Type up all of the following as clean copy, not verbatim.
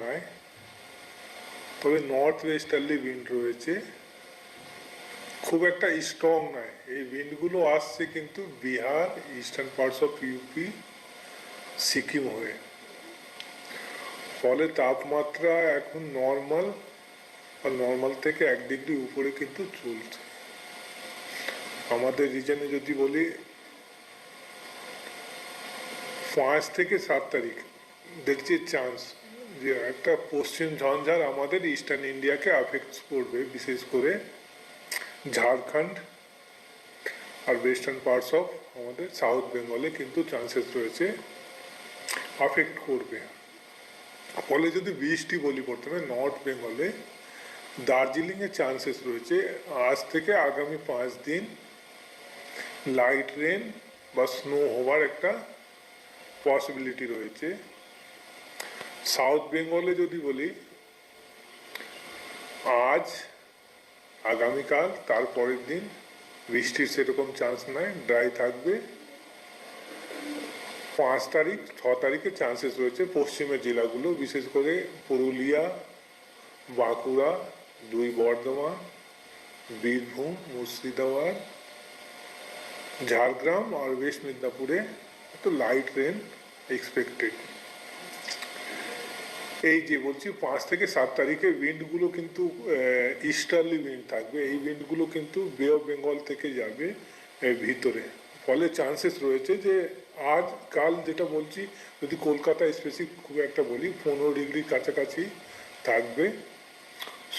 নয়, তবে north westerly wind রয়েছে, খুব একটা স্ট্রং নয়। এই উইন্ডগুলো আসছে কিন্তু Bihar, eastern parts of UP, Sikkim হয়ে। ফলে তাপমাত্রা এখন নর্মাল বা নর্মাল থেকে 1 ডিগ্রি উপরে কিন্তু চলছে। আমাদের রিজনে যদি বলি 5 থেকে 7 তারিখ দেখছি চান্স যে একটা পশ্চিম ঝঞ্ঝার আমাদের ইস্টার্ন ইন্ডিয়াকে আফেক্ট করবে, বিশেষ করে ঝাড়খণ্ড আর ওয়েস্টার্ন পার্টস অফ আমাদের সাউথ বেঙ্গলে কিন্তু চান্সেস রয়েছে আফেক্ট করবে। ফলে যদি বৃষ্টি বলি, প্রথমে নর্থ বেঙ্গলে দার্জিলিংয়ে চান্সেস রয়েছে আজ থেকে আগামী 5 দিন লাইট রেন বা স্নো হওয়ার একটা পসিবিলিটি রয়েছে। সাউথ বেঙ্গলে যদি বলি আজ, আগামীকাল, তারপরের দিন বৃষ্টির সেরকম চান্স নাই, ড্রাই থাকবে। 5 তারিখ 6 তারিখে চান্সেস রয়েছে পশ্চিমের জেলাগুলো, বিশেষ করে পুরুলিয়া, বাঁকুড়া, 2 বর্ধমান, বীরভূম, মুর্শিদাবাদ, ঝাড়গ্রাম আর ওয়েস্ট মিদনাপুরে একটু লাইট রেন এক্সপেক্টেড। এই যে বলছি 5 থেকে 7 তারিখে উইন্ডগুলো কিন্তু ইস্টার্লি উইন্ড থাকবে। এই উইন্ডগুলো কিন্তু বে অফ বেঙ্গল থেকে যাবে ভিতরে। ফলে চান্সেস রয়েছে যে আজ কাল যেটা বলছি, যদি কলকাতা স্পেসিফিক খুব একটা বলি 15 ডিগ্রির কাছাকাছি থাকবে।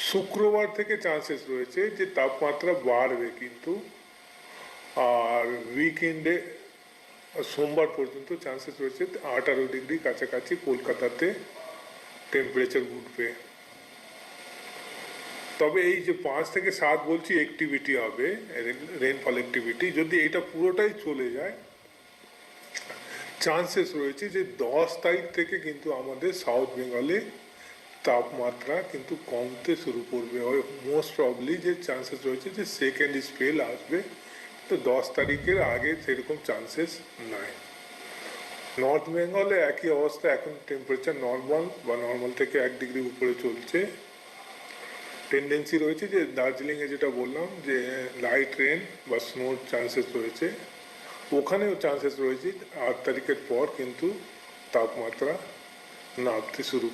শুক্রবার থেকে চান্সেস রয়েছে যে তাপমাত্রা বাড়বে কিন্তু, আর উইকেন্ডে সোমবার পর্যন্ত চান্সেস রয়েছে 18 ডিগ্রি কাছাকাছি কলকাতাতে টেম্পারেচার উঠবে। তবে এই যে 5 থেকে 7 বলছি অ্যাক্টিভিটি হবে, রেনফল অ্যাক্টিভিটি, যদি এটা পুরোটাই চলে যায় চান্সেস রয়েছে যে 10 তারিখ থেকে কিন্তু আমাদের সাউথ বেঙ্গলে তাপমাত্রা কিন্তু কমতে শুরু করবে। মোস্ট প্রবলি যে চান্সেস রয়েছে যে সেকেন্ড স্পেল আসবে, তো 10 তারিখের আগে সেরকম চান্সেস নাই। নর্থ বেঙ্গলে একই অবস্থা, এখন টেম্পারেচার নর্মাল বা নর্মাল থেকে 1 ডিগ্রি উপরে চলছে। টেন্ডেন্সি রয়েছে যে দার্জিলিংয়ে যেটা বললাম যে লাইট রেন বা স্নোর চান্সেস রয়েছে, ওখানেও চান্সেস রয়েছে 8 তারিখের পর কিন্তু তাপমাত্রা নামতে শুরু